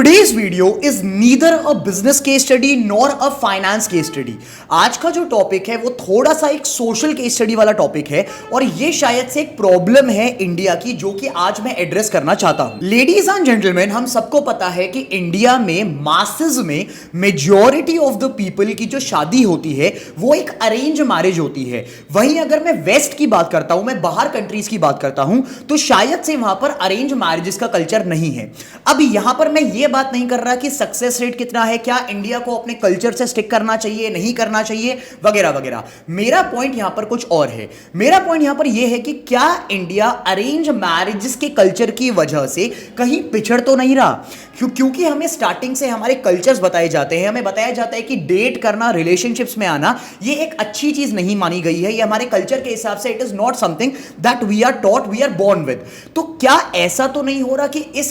Today's video is neither a business case study nor a finance case study. आज का जो topic है वो थोड़ा सा एक सोशल केस स्टडी वाला टॉपिक है और ये शायद से एक प्रॉब्लम है इंडिया की जो कि आज मैं एड्रेस करना चाहता हूं. लेडीज एंड जेंटलमैन, हम सबको पता है कि इंडिया में मासेस में मेजॉरिटी ऑफ द पीपल की जो शादी होती है वो एक अरेंज मैरिज होती है. वहीं अगर मैं वेस्ट की बात करता हूं, मैं बाहर कंट्रीज की बात करता हूं, तो शायद से वहां पर अरेंज मैरिजेस का कल्चर नहीं है. अब यहां पर मैं ये बात नहीं कर रहा कि सक्सेस रेट कितना है, क्या इंडिया को अपने कल्चर से स्टिक करना चाहिए, नहीं करना चाहिए, वगैरह वगैरैरह. मेरा पॉइंट यहां पर कुछ और है. मेरा पॉइंट यहां पर यह है कि क्या इंडिया अरेंज मैरिजेस के कल्चर की वजह से कहीं पिछड़ तो नहीं रहा. क्योंकि हमें स्टार्टिंग से हमारे कल्चर्स बताए जाते हैं, हमें बताया जाता है कि डेट करना, रिलेशनशिप्स में आना ये एक अच्छी चीज नहीं मानी गई है. ये हमारे कल्चर के हिसाब से it is not something that we are taught, we are born with. तो क्या ऐसा तो नहीं हो रहा कि इस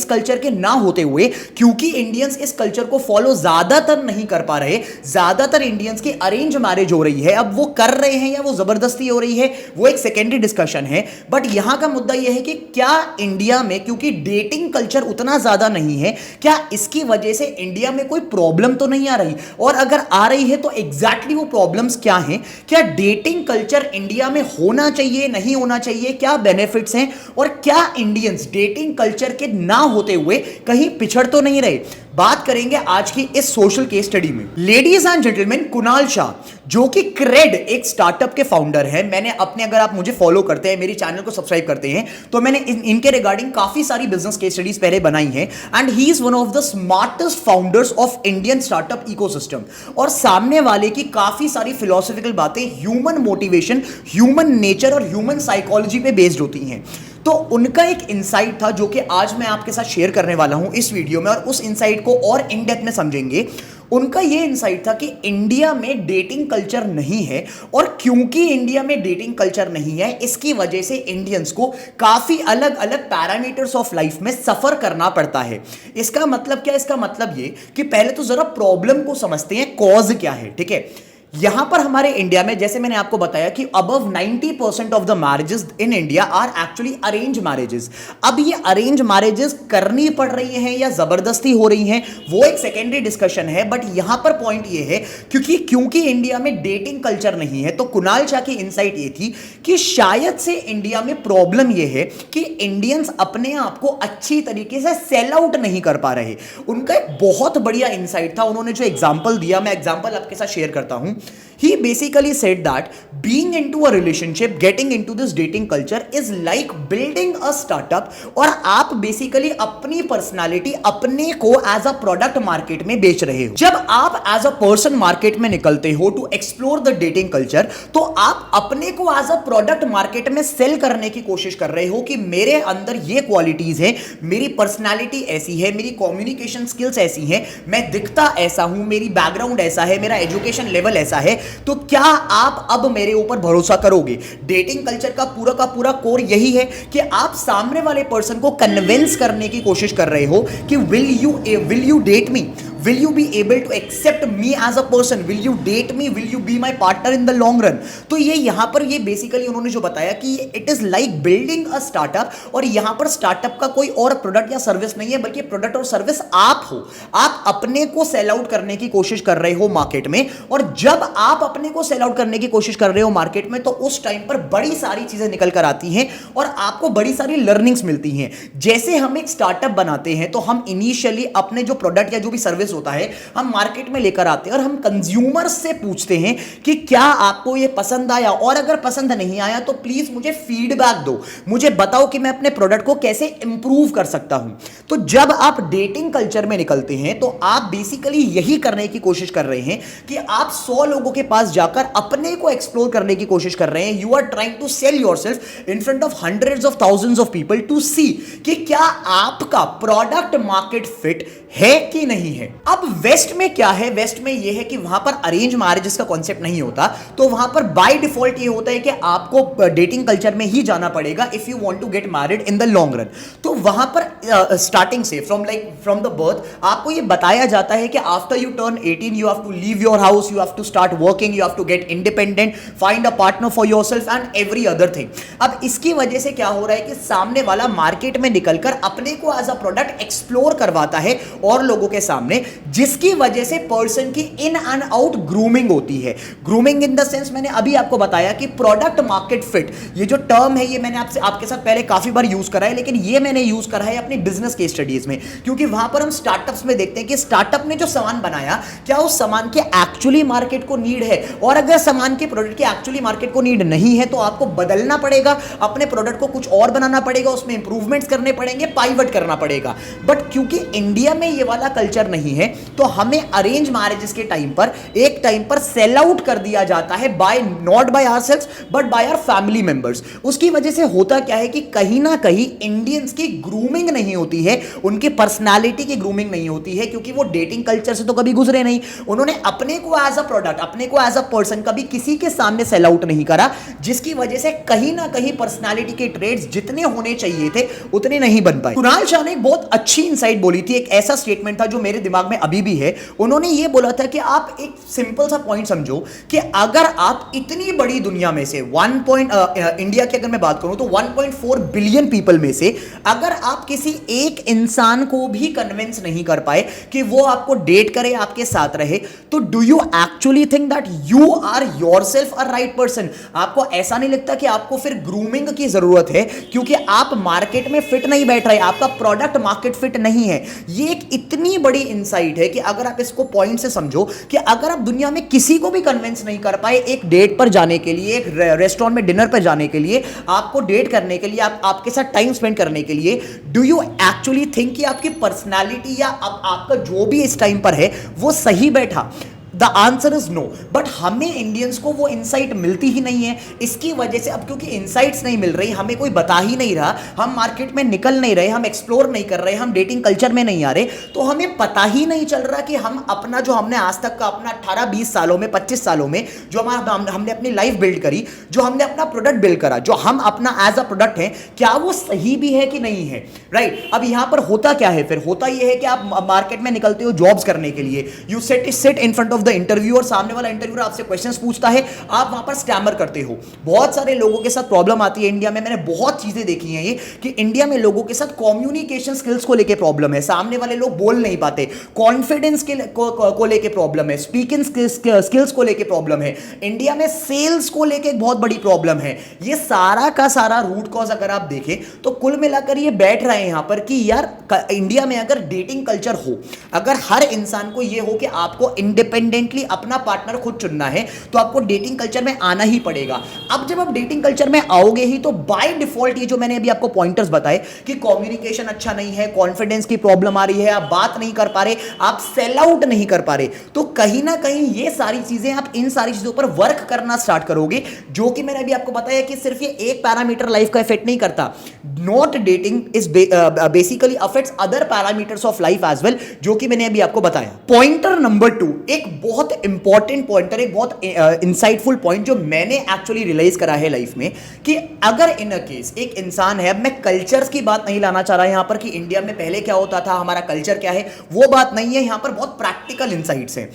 कल्चर के ना होते हुए, क्योंकि इंडियंस इस कल्चर को फॉलो ज्यादातर नहीं कर पा रहे, ज्यादातर इंडियंस की अरेंज मैरिज हो रही है. अब वो कर रहे हैं या वो जबरदस्ती हो रही है वो एक सेकेंडरी डिस्कशन है. बट यहां का मुद्दा यह है कि क्या इंडिया में, क्योंकि डेटिंग कल्चर उतना ज्यादा नहीं है, क्या इसकी वजह से इंडिया में कोई प्रॉब्लम तो नहीं आ रही, और अगर आ रही है तो एग्जैक्टली वो प्रॉब्लम्स क्या हैं. क्या डेटिंग कल्चर इंडिया में होना चाहिए, नहीं होना चाहिए, क्या बेनिफिट्स हैं, और क्या इंडियंस डेटिंग कल्चर के ना होते हुए कहीं पिछड़ तो नहीं रहे. बात करेंगे आज की इस सोशल केस स्टडी में. Ladies and gentleman, Kunal Shah जो कि क्रेड एक स्टार्टअप के फाउंडर है. मैंने अपने, अगर आप मुझे फॉलो करते हैं, मेरी चैनल को सब्सक्राइब करते हैं, तो मैंने इनके रिगार्डिंग काफी सारी बिजनेस केस स्टडीज पहले बनाई हैं. And he is one of the smartest founders of Indian startup ecosystem. और सामने वाले की काफी सारी फिलोसॉफिकल बातें ह्यूमन मोटिवेशन, ह्यूमन नेचर और ह्यूमन साइकोलॉजी पे बेस्ड होती हैं. तो उनका एक इंसाइट था जो कि आज मैं आपके साथ शेयर करने वाला हूं इस वीडियो में, और उस इंसाइट को और इन डेप्थ में समझेंगे. उनका यह इंसाइट था कि इंडिया में डेटिंग कल्चर नहीं है, और क्योंकि इंडिया में डेटिंग कल्चर नहीं है, इसकी वजह से इंडियंस को काफी अलग अलग पैरामीटर्स ऑफ लाइफ में सफर करना पड़ता है. इसका मतलब क्या? इसका मतलब ये कि पहले तो जरा प्रॉब्लम को समझते हैं, कॉज क्या है. ठीक है, यहां पर हमारे इंडिया में, जैसे मैंने आपको बताया कि above 90% of the marriages in India are actually arrange marriages. अब ये अरेंज मैरिजेस करनी पड़ रही हैं या जबरदस्ती हो रही हैं वो एक सेकेंडरी डिस्कशन है. बट यहां पर पॉइंट ये है क्योंकि इंडिया में डेटिंग कल्चर नहीं है, तो कुणाल शाह की इंसाइट ये थी कि शायद से इंडिया में प्रॉब्लम ये है कि इंडियंस अपने आप को अच्छी तरीके से सेल आउट नहीं कर पा रहे. उनका एक बहुत बढ़िया इंसाइट था. उन्होंने जो एग्जाम्पल दिया, मैं एग्जाम्पल आपके साथ शेयर करता हूं. He basically said that being into a relationship, getting into this dating culture is like building a startup. और आप बेसिकली अपनी पर्सनालिटी अपने को एज अ प्रोडक्ट मार्केट में बेच रहे हो. जब आप एज अ पर्सन मार्केट में निकलते हो to explore the dating culture, तो आप अपने को एज अ प्रोडक्ट मार्केट में सेल करने की कोशिश कर रहे हो कि मेरे अंदर ये क्वालिटीज है, मेरी पर्सनालिटी ऐसी है, मेरी कम्युनिकेशन स्किल्स ऐसी हैं, मैं दिखता ऐसा हूं, मेरी बैकग्राउंड ऐसा है, मेरा एजुकेशन लेवल ऐसा है, तो क्या आप अब मेरे ऊपर भरोसा करोगे. डेटिंग कल्चर का पूरा कोर यही है कि आप सामने वाले पर्सन को कन्विंस करने की कोशिश कर रहे हो कि will you date me, will you be able to accept me as a person, will you date me, will you be my partner in the long run. तो ये यहां पर ये बेसिकली उन्होंने जो बताया कि it is like building a startup, और यहां पर स्टार्टअप का कोई और प्रोडक्ट या सर्विस नहीं है, बल्कि प्रोडक्ट और सर्विस आप हो. आप अपने को सेल आउट करने की कोशिश कर रहे हो मार्केट में, और जब आप अपने को सेल आउट करने की कोशिश कर रहे हो मार्केट में, तो उस टाइम पर बड़ी सारी चीजें निकल कर आती हैं और आपको बड़ी सारी लर्निंग्स मिलती हैं. जैसे हम एक स्टार्टअप बनाते हैं तो हम इनिशियली अपने जो प्रोडक्ट या जो भी सर्विस होता है हम मार्केट में लेकर आते हैं, और हम कंज्यूमर्स से पूछते हैं कि क्या आपको ये पसंद आया, और अगर पसंद नहीं आया तो प्लीज मुझे फीडबैक दो, मुझे बताओ कि मैं अपने प्रोडक्ट को कैसे इंप्रूव कर सकता हूं. तो जब आप डेटिंग कल्चर में निकलते हैं तो आप बेसिकली यही करने की कोशिश कर रहे हैं कि आप 100 लोगों के पास जाकर अपने को एक्सप्लोर करने की कोशिश कर रहे हैं. You are trying to sell yourself in front of hundreds of thousands of people to see कि क्या आपका प्रोडक्ट मार्केट फिट है कि नहीं है. अब वेस्ट में क्या है, वेस्ट में यह है कि वहां पर अरेंज मैरिजेस का कॉन्सेप्ट नहीं होता, तो वहां पर बाय डिफॉल्ट ये होता है कि आपको डेटिंग कल्चर में ही जाना पड़ेगा if you want to get married in the long run. तो वहां पर स्टार्टिंग से फ्रॉम द बर्थ आपको ये बताया जाता है कि after you turn 18 you have to leave your house, you have to start working, you have to get independent, find a partner for yourself and every other thing. अब इसकी वजह से क्या हो रहा है कि सामने वाला मार्केट में निकलकर अपने को एज अ प्रोडक्ट एक्सप्लोर करवाता है और लोगों के सामने, जिसकी वजह से पर्सन की इन एंड आउट ग्रूमिंग होती है। ग्रूमिंग इन द सेंस मैंने अभी आपको बताया कि प्रोडक्ट मार्केट फिट, ये जो टर्म है ये मैंने आपके साथ पहले काफी बार यूज करा है, लेकिन ये मैंने यूज करा है अपनी बिजनेस केस स्टडीज में, क्योंकि वहां पर हम स्टार्टअप्स में देखते हैं कि स्टार्टअप ने जो सामान बनाया क्या उस सामान के एक्चुअली मार्केट को नीड है, और अगर सामान के प्रोडक्ट के एक्चुअली मार्केट को नीड नहीं है तो आपको बदलना पड़ेगा, अपने प्रोडक्ट को कुछ और बनाना पड़ेगा, उसमें इंप्रूवमेंट्स करने पड़ेंगे, पाइवट करना पड़ेगा। बट क्योंकि इंडिया में ये वाला कल्चर नहीं है तो हमें अरेंज मैरिजेस के टाइम पर एक टाइम पर सेल आउट कर दिया जाता है, by not by ourselves but by our family members. उसकी वजह से होता क्या है कि कहीं ना कहीं इंडियंस की ग्रूमिंग नहीं होती है, उनकी पर्सनालिटी की ग्रूमिंग नहीं होती है, क्योंकि वो डेटिंग कल्चर से तो कभी गुजरे नहीं, उन्होंने अपने को एज अ प्रोडक्ट, अपने को एज अ पर्सन कभी किसी के सामने सेल आउट नहीं करा, जिसकी वजह से कहीं ना कहीं पर्सनालिटी के ट्रेड्स जितने होने चाहिए थे उतने नहीं बन पाए। कुणाल शाह ने एक बहुत अच्छी इंसाइट बोली थी, एक ऐसा स्टेटमेंट था जो मेरे दिमाग में अभी भी है। उन्होंने ये बोला था कि आप एक सिंपल सा पॉइंट समझो कि अगर आप इतनी बड़ी दुनिया में से इंडिया की अगर मैं बात करूं तो 1.4 बिलियन पीपल में से अगर आप किसी एक इंसान को भी कन्विंस नहीं कर पाए कि वो आपको डेट करे, आपके साथ रहे, तो do you actually think that you are yourself a right person? आपको ऐसा नहीं लगता कि आपको फिर ग्रूमिंग की जरूरत है, क्योंकि आप मार्केट में फिट नहीं बैठ रहे, आपका प्रोडक्ट मार्केट फिट नहीं है। ये एक इतनी बड़ी इंसाइट है कि अगर आप इसको पॉइंट से समझो कि अगर आप दुनिया में किसी को भी कन्विंस नहीं कर पाए एक डेट पर जाने के लिए, एक रेस्टोरेंट में डिनर पर जाने के लिए, आपको डेट करने के लिए, आपके साथ टाइम स्पेंड करने के लिए, डू यू एक्चुअली थिंक कि आपकी पर्सनालिटी या आपका जो भी इस टाइम पर है वो सही बैठा? The answer is no. But हमें इंडियंस को वो इंसाइट मिलती ही नहीं है। इसकी वजह से अब क्योंकि इंसाइट्स नहीं मिल रही, हमें कोई बता ही नहीं रहा, हम मार्केट में निकल नहीं रहे, हम एक्सप्लोर नहीं कर रहे, हम डेटिंग कल्चर में नहीं आ रहे, तो हमें पता ही नहीं चल रहा कि हम अपना जो हमने आज तक का अपना 18-20 सालों में, 25 सालों में जो हमने अपनी लाइफ बिल्ड करी, जो हमने अपना प्रोडक्ट बिल्ड करा, जो हम अपना एज अ प्रोडक्ट है, क्या वो सही भी है कि नहीं है? राइट। अब यहां पर होता क्या है फिर? होता यह है कि आप मार्केट में निकलते हो जॉब्स करने के लिए, you sit in front of the interviewer, सामने वाला इंटरव्यूअर आपसे क्वेश्चंस पूछता है, आप वहां पर स्टैमर करते हो। बहुत सारे लोगों के साथ प्रॉब्लम आती है इंडिया में, मैंने बहुत चीजें देखी हैं ये कि इंडिया में लोगों के साथ कम्युनिकेशन स्किल्स को लेके प्रॉब्लम है, सामने वाले लोग बोल नहीं पाते, कॉन्फिडेंस को लेके प्रॉब्लम है, स्पीकिंग स्किल्स को लेके प्रॉब्लम है, इंडिया में सेल्स को लेके बहुत बड़ी प्रॉब्लम है। ये सारा का सारा रूट कॉज अगर आप देखें तो कुल मिलाकर ये बैठ रहे हैं यहां पर कि यार इंडिया में अगर डेटिंग कल्चर हो, अगर हर इंसान को ये हो कि आपको इंडिपेंडेंटली अपना पार्टनर खुद चुनना है, तो आपको डेटिंग कल्चर में आना ही पड़ेगा। अब जब आप डेटिंग कल्चर में आओगे ही तो बाय डिफॉल्ट ये जो मैंने अभी आपको पॉइंटर्स बताए कि कम्युनिकेशन अच्छा नहीं है, कॉन्फिडेंस की प्रॉब्लम आ रही है, आप बात नहीं कर पा रहे, आप सेल आउट नहीं कर पा रहे, तो कहीं ना कहीं ये सारी चीजें, आप इन सारी चीजों पर वर्क करना स्टार्ट करोगे, जो कि मैंने अभी आपको बताया कि सिर्फ ये एक पैरामीटर लाइफ का इफेक्ट नहीं करता। Not dating is basically affects other parameters of life as well, जो कि मैंने अभी आपको बताया। पॉइंटर नंबर 2, एक बहुत इंपॉर्टेंट पॉइंटर, एक बहुत इंसाइटफुल पॉइंट जो मैंने एक्चुअली रियलाइज करा है लाइफ में, कि अगर इन अ केस एक इंसान है, अब मैं कल्चर्स की बात नहीं लाना चाह रहा यहां पर कि इंडिया में पहले क्या होता था, हमारा कल्चर क्या है, वो बात नहीं है, यहां पर बहुत प्रैक्टिकल इंसाइट्स हैं।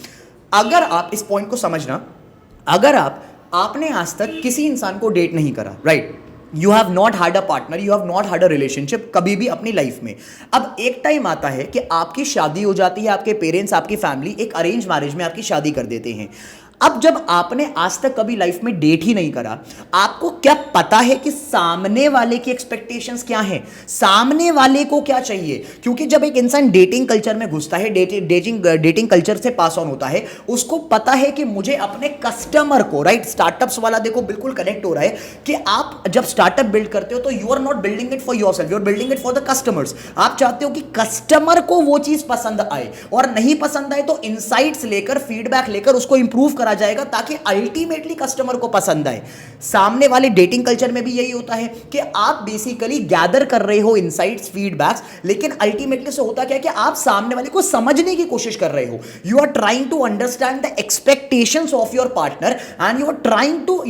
अगर आप इस पॉइंट को समझना, अगर आपने आज तक किसी इंसान को डेट नहीं करा, right, you have not had a partner, you have not had a relationship कभी भी अपनी लाइफ में। अब एक टाइम आता है कि आपकी शादी हो जाती है, आपके पेरेंट्स, आपकी फैमिली एक अरेंज मैरिज में आपकी शादी कर देते हैं। अब जब आपने आज तक कभी लाइफ में डेट ही नहीं करा, आपको क्या पता है कि सामने वाले की एक्सपेक्टेशंस क्या हैं, सामने वाले को क्या चाहिए? क्योंकि जब एक इंसान डेटिंग कल्चर में घुसता है, डेटिंग कल्चर से पास ऑन होता है, उसको पता है कि मुझे अपने कस्टमर को, राइट, स्टार्टअप्स वाला देखो बिल्कुल कनेक्ट हो रहा है कि आप जब स्टार्टअप बिल्ड करते हो तो you are not building it for yourself, you are building it for the customers. आप चाहते हो कि कस्टमर को वो चीज पसंद आए, और नहीं पसंद आए तो इनसाइट्स लेकर, फीडबैक लेकर उसको इंप्रूव करा आ जाएगा ताकि अल्टीमेटली कस्टमर को पसंद आए। सामने वाले डेटिंग कल्चर में भी यही होता है कि आप बेसिकली गैदर कर रहे हो इनसाइट्स, फीडबैक्स, लेकिन अल्टीमेटली से होता क्या है कि आप सामने वाले को समझने की कोशिश कर रहे हो। You are trying to understand the expectations of your partner and you are trying to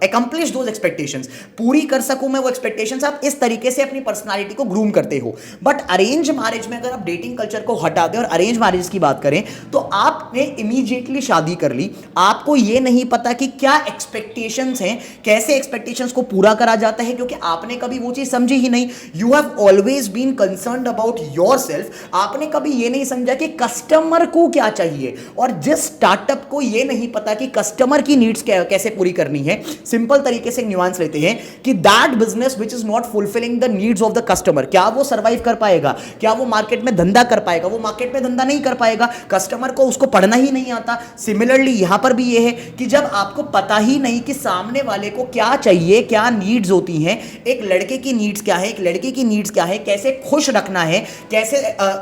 accomplish those expectations। पूरी कर सकूं मैं वो एक्सपेक्टेशंस, आप इस तरीके से अपनी पर्सनालिटी को ग्रूम करते हो। बट अरेंज मैरिज में अगर आप डेटिंग कल्चर को हटा दें और अरेंज मैरिज की बात करें तो आपने इमीडिएटली शादी कर ली, आपको ये नहीं पता कि क्या एक्सपेक्टेशंस हैं, कैसे एक्सपेक्टेशंस को पूरा करा जाता है, क्योंकि आपने कभी वो चीज समझी ही नहीं। You have always been concerned about yourself. आपने कभी ये नहीं समझा कि कस्टमर को क्या चाहिए, और जिस स्टार्टअप को ये नहीं पता कि कस्टमर की नीड्स कैसे पूरी करनी है, सिंपल तरीके से न्यूआंस लेते हैं कि that business which is not fulfilling the needs of the customer, क्या वो सर्वाइव कर पाएगा, क्या वो मार्केट में धंधा कर पाएगा? वो मार्केट में धंधा नहीं कर पाएगा, कस्टमर को उसको पढ़ना ही नहीं आता। सिमिलरली यहां पर भी ये है कि जब आपको पता ही नहीं कि सामने वाले को क्या चाहिए, क्या नीड्स होती हैं, एक लड़के की नीड्स क्या है, एक लड़के की नीड्स क्या है, कैसे खुश रखना है, कैसे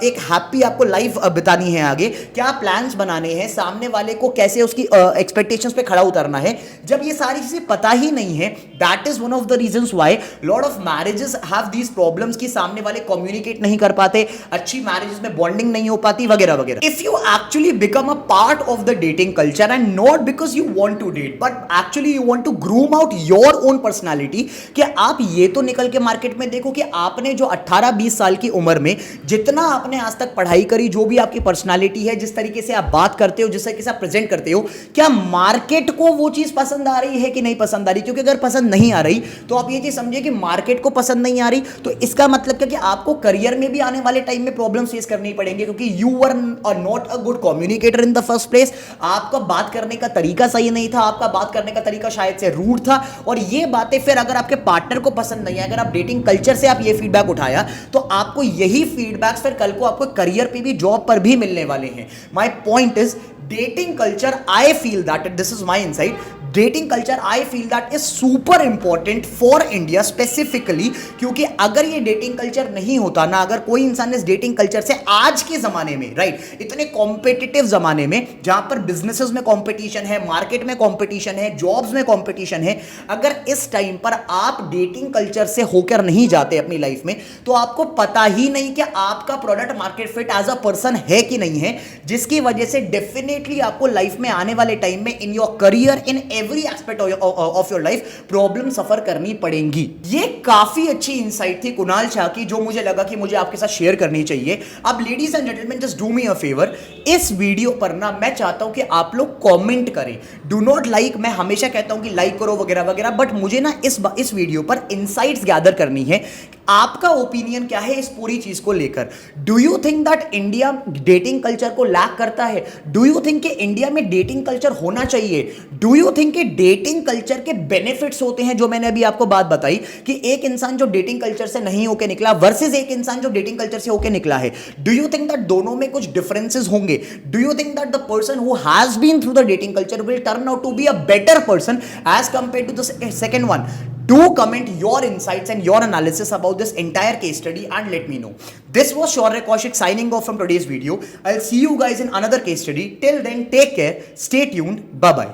एक हैप्पी आपको लाइफ बितानी है, आगे क्या प्लान्स बनाने हैं, सामने वाले को कैसे उसकी एक्सपेक्टेशंस पे खड़ा उतरना है, जब ये सारी चीजें पता ही नहीं है, that is one of the reasons why lot of marriages have these problems कि सामने वाले कम्युनिकेट नहीं कर पाते, अच्छी मैरिजेस में बॉन्डिंग नहीं हो पाती, वगैरह वगैरह। If you actually become a part of the dating culture and not because you want to date but actually you want to groom out your own personality, कि आप ये तो निकल के मार्केट में देखो कि आपने जो 18-20 साल की उम्र में जितना आपने आज तक पढ़ाई करी, जो भी आपकी पर्सनालिटी है, जिस तरीके से आप बात करते हो, जिस तरीके से आप प्रेजेंट करते हो, क्या मार्केट को वो चीज पसंद आ रही है कि नहीं पसंद आ रही? क्योंकि अगर पसंद नहीं आ रही तो आप ये चीज समझिए कि मार्केट को पसंद नहीं आ रही, तो इसका मतलब क्या कि आपको करियर में भी आने वाले टाइम में प्रॉब्लम फेस करनी पड़ेंगे, क्योंकि you were not a good communicator in the first place. आपका बात करने का तरीका सही नहीं था, आपका बात करने का तरीका शायद से रूड था, और ये बातें फिर अगर आपके पार्टनर को पसंद नहीं है, अगर आप डेटिंग कल्चर से आप ये फीडबैक उठाया, तो आपको यही फीडबैक्स फिर कल को आपको करियर पे भी, जॉब पर भी मिलने वाले हैं। My point is dating culture, I feel that this is my insight, dating culture I feel that is super important for India specifically, क्योंकि अगर ये dating culture नहीं होता ना, अगर कोई इंसान इस dating culture से आज के ज़माने में, राइट, इतने कॉम्पिटिटिव ज़माने में जहाँ पर बिजनेसेस में कॉम्पिटिशन है, मार्केट में कॉम्पिटिशन है, जॉब्स में कॉम्पिटिशन है, अगर इस टाइम पर आप डेटिंग कल्चर से होकर नहीं जाते अपनी लाइफ में, तो आपको पता ही नहीं कि आपका product market fit as a person है कि नहीं है, जिसकी वजह से डेफिनेटली आपको लाइफ में आने वाले टाइम में in your career, in every aspect of your life problem suffer करनी पड़ेंगी। ये काफी अच्छी इंसाइट थी कुणाल शाह की, जो मुझे लगा कि मुझे आपके साथ शेयर करनी चाहिए। अब ladies and gentleman, just do me a favour, इस वीडियो पर ना मैं चाहता हूं कि आप लोग कमेंट करें। डू नॉट लाइक, मैं हमेशा कहता हूं कि लाइक करो वगैरह वगैरह, बट मुझे ना इस वीडियो पर इंसाइट्स गैदर करनी है। आपका ओपिनियन क्या है इस पूरी चीज को लेकर? Do you think that India dating culture को लैक करता है? डू यू थिंक कि इंडिया में डेटिंग कल्चर होना चाहिए? डू यू थिंक कि डेटिंग कल्चर के बेनिफिट्स होते हैं, जो मैंने अभी आपको बात बताई कि एक इंसान जो डेटिंग कल्चर से नहीं होकर निकला वर्सेस एक इंसान जो डेटिंग कल्चर से होकर निकला है, डू यू थिंक दैट दोनों में कुछ डिफरेंसेस होंगे? Do you think that the person who has been through the dating culture will turn out to be a better person as compare to the second one? Do comment your insights and your analysis about this entire case study and let me know. This was Shaurya Kaushik signing off from today's video. I'll see you guys in another case study. Till then, take care, stay tuned, bye bye.